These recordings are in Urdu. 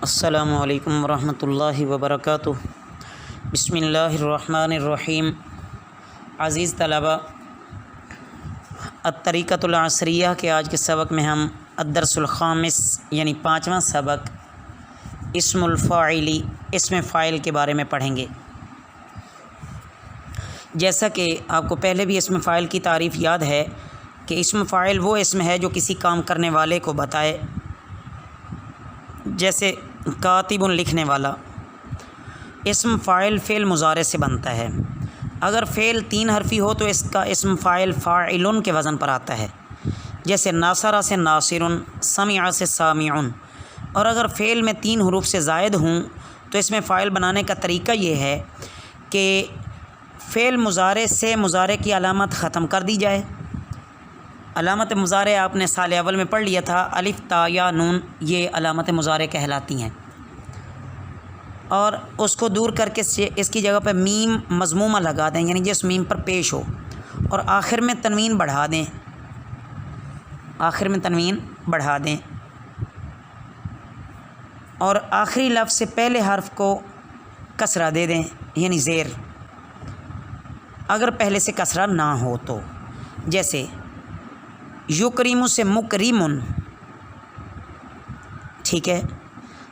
السلام علیکم ورحمۃ اللہ وبرکاتہ۔ بسم اللہ الرحمن الرحیم۔ عزیز طلبہ، الطریقۃ العصریہ کے آج کے سبق میں ہم الدرس الخامس یعنی 5واں سبق اسم الفاعلی اسم فاعل کے بارے میں پڑھیں گے۔ جیسا کہ آپ کو پہلے بھی اسم فاعل کی تعریف یاد ہے کہ اسم فاعل وہ اسم ہے جو کسی کام کرنے والے کو بتائے، جیسے کاتب لکھنے والا۔ اسم فاعل فعل مضارع سے بنتا ہے۔ اگر فعل 3 حرفی ہو تو اس کا اسم فاعل فاعل کے وزن پر آتا ہے، جیسے ناصرہ سے ناصر، سمع سے سامع۔ اور اگر فعل میں 3 حروف سے زائد ہوں تو اس میں فاعل بنانے کا طریقہ یہ ہے کہ فعل مضارع سے مضارع کی علامت ختم کر دی جائے۔ علامت مضارع آپ نے سال اول میں پڑھ لیا تھا، الف تا یا نون، یہ علامت مضارع کہلاتی ہیں۔ اور اس کو دور کر کے اس کی جگہ پہ میم مضمومہ لگا دیں، یعنی جس میم پر پیش ہو، اور آخر میں تنوین بڑھا دیں، اور آخری لفظ سے پہلے حرف کو کسرہ دے دیں، یعنی زیر، اگر پہلے سے کسرہ نہ ہو تو، جیسے یکریم سے مکرم۔ ٹھیک ہے،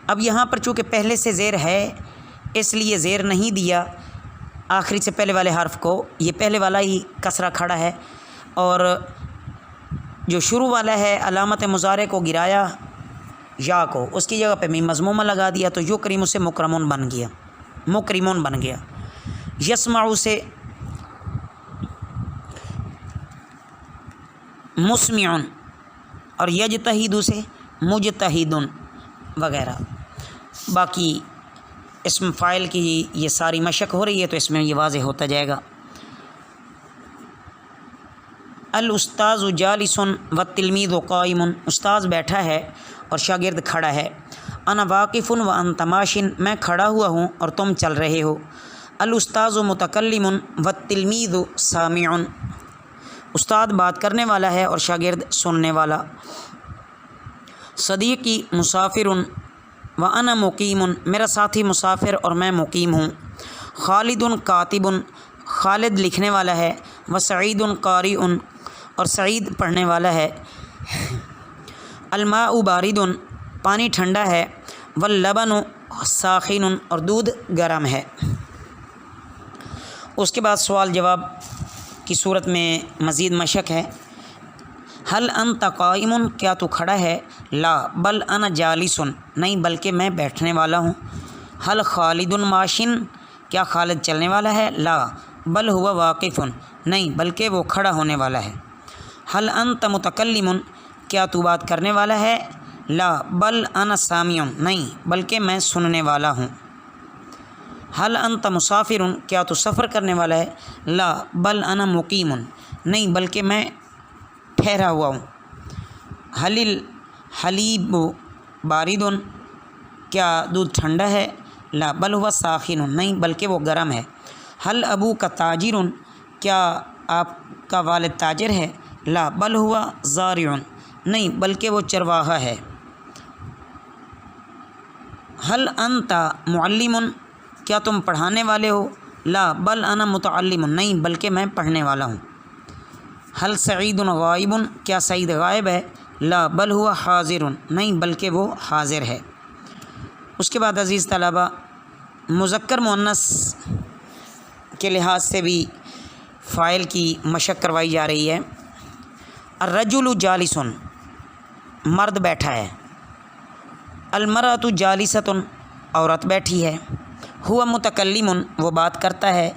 اب یہاں پر چونکہ پہلے سے زیر ہے اس لیے زیر نہیں دیا آخری سے پہلے والے حرف کو، یہ پہلے والا ہی کسرہ کھڑا ہے، اور جو شروع والا ہے علامت مضارع کو گرایا یا کو، اس کی جگہ پہ میم مضمومہ لگا دیا تو یکریم سے مکرمون بن گیا۔ یسمع سے مسمع، اور یجتہد سے مجتہد وغیرہ۔ باقی اسم فاعل کی یہ ساری مشق ہو رہی ہے تو اس میں یہ واضح ہوتا جائے گا۔ الاستاذ جالس والتلمیذ قائم، استاذ بیٹھا ہے اور شاگرد کھڑا ہے۔ انا واقف وانت ماش، میں کھڑا ہوا ہوں اور تم چل رہے ہو۔ الاستاذ متکلم والتلمیذ سامع، استاد بات کرنے والا ہے اور شاگرد سننے والا۔ صدیقی مسافر وانا مقیم، میرا ساتھی مسافر اور میں مقیم ہوں۔ خالد کاتب، خالد لکھنے والا ہے۔ وسعید قاری، اور سعید پڑھنے والا ہے۔ الماء بارد، پانی ٹھنڈا ہے۔ واللبن ساخن، اور دودھ گرم ہے۔ اس کے بعد سوال جواب کی صورت میں مزید مشق ہے۔ حل انت قائم، کیا تو کھڑا ہے؟ لا بل انا جالس، نہیں بلکہ میں بیٹھنے والا ہوں۔ حل خالد ماشن، کیا خالد چلنے والا ہے؟ لا بل ہوا واقف، نہیں بلکہ وہ کھڑا ہونے والا ہے۔ حل انت متکلم، کیا تو بات کرنے والا ہے؟ لا بل انا سامع، نہیں بلکہ میں سننے والا ہوں۔ حل انت مسافر، کیا تو سفر کرنے والا ہے؟ لا بل انا مقیم، نہیں بلکہ میں ٹھہرا ہوا ہوں۔ حل الحلیب بارد، کیا دودھ ٹھنڈا ہے؟ لا بل ہوا ساخن، نہیں بلکہ وہ گرم ہے۔ حل ابوک تاجر، کیا آپ کا والد تاجر ہے؟ لا بل ہوا زارع، نہیں بلکہ وہ چرواہا ہے۔ حل انت معلم، کیا تم پڑھانے والے ہو؟ لا بل انا متعلم، نہیں بلکہ میں پڑھنے والا ہوں۔ حل سعید غائب، کیا سعید غائب ہے؟ لا بل ہوا حاضر، نہیں بلکہ وہ حاضر ہے۔ اس کے بعد عزیز طلبہ، مذکر مؤنث کے لحاظ سے بھی فاعل کی مشق کروائی جا رہی ہے۔ الرجل جالس، مرد بیٹھا ہے۔ المرأة جالست، عورت بیٹھی ہے۔ ہوا متکلم، وہ بات کرتا ہے۔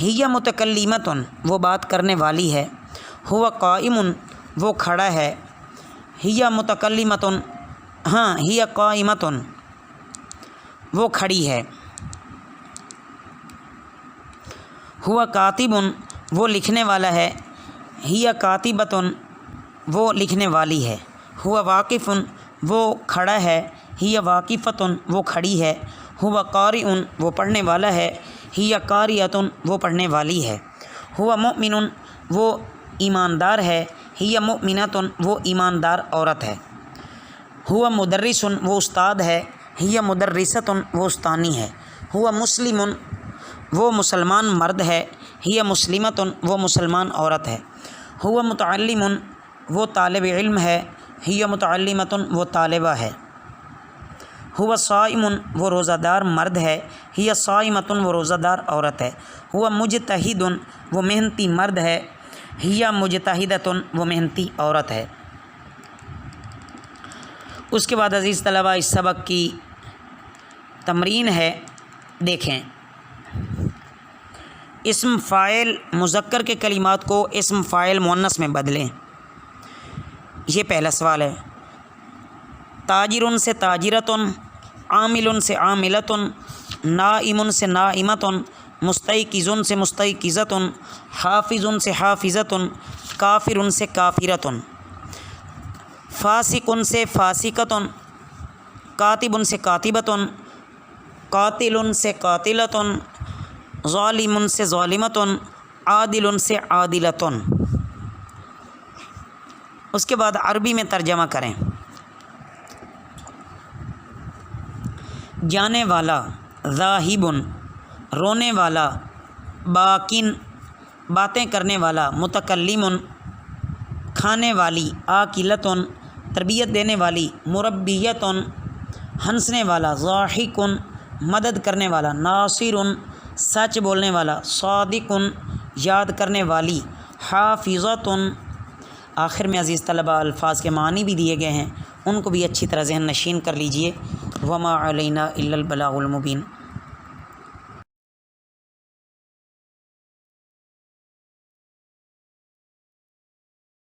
ہی متکلمۃ، وہ بات کرنے والی ہے۔ ہوا قائم، وہ کھڑا ہے۔ ہی متکلمۃ، ہی قائمۃ، وہ کھڑی ہے۔ ہوا کاتب، وہ لکھنے والا ہے۔ ہی کاتبۃ، وہ لکھنے والی ہے۔ ہوا واقف، وہ کھڑا ہے۔ ہی واقفۃ، وہ کھڑی ہے۔ ہوا قارئ، وہ پڑھنے والا ہے۔ ہی قاریۃ، وہ پڑھنے والی ہے۔ ہوا مؤمن، وہ ایماندار ہے۔ ہی مؤمنۃ، وہ ایماندار عورت ہے۔ ہوا مدرس، وہ استاد ہے۔ ہی مدرسۃ وہ استانی ہے، ہوا مسلم وہ مسلمان مرد ہے، ہی مسلمۃ وہ مسلمان عورت ہے، ہوا متعلم وہ طالب علم ہے، ہی متعلمۃ وہ طالبہ ہے، ہوا صائم وہ روزہ دار مرد ہے، ہی صائمۃ وہ روزہ دار عورت ہے، ہوا مجتہد وہ محنتی مرد ہے، ہی مجتہدۃ وہ محنتی عورت ہے۔ اس کے بعد عزیز طلبہ اس سبق کی تمرین ہے، دیکھیں اسم فاعل مذکر کے کلمات کو اسم فاعل مؤنث میں بدلیں۔ یہ پہلا سوال ہے۔ تاجر سے تاجرۃ، عامل سے عاملۃ، نائم سے نائمۃ، مستيقظ سے مستيقظۃ، حافظ سے حافظۃ، کافر سے کافرۃ، فاسق سے فاسقۃ، کاتب سے کاتبۃ، قاتل سے قاتلۃ، ظالم سے ظالمۃ، عادل سے عادلۃ۔ اس کے بعد عربی میں ترجمہ کریں۔ جانے والا، ذاہب رونے والا، باکن باتیں کرنے والا، متکلم کھانے والی، آکلۃ تربیت دینے والی، مربیۃ ہنسنے والا، ضاحک مدد کرنے والا، ناصر سچ بولنے والا، صادق یاد کرنے والی، حافظۃ۔ آخر میں عزیز طلبہ الفاظ کے معنی بھی دیے گئے ہیں، ان کو بھی اچھی طرح ذہن نشین کر لیجئے۔ وما علینا الا البلاغ المبین۔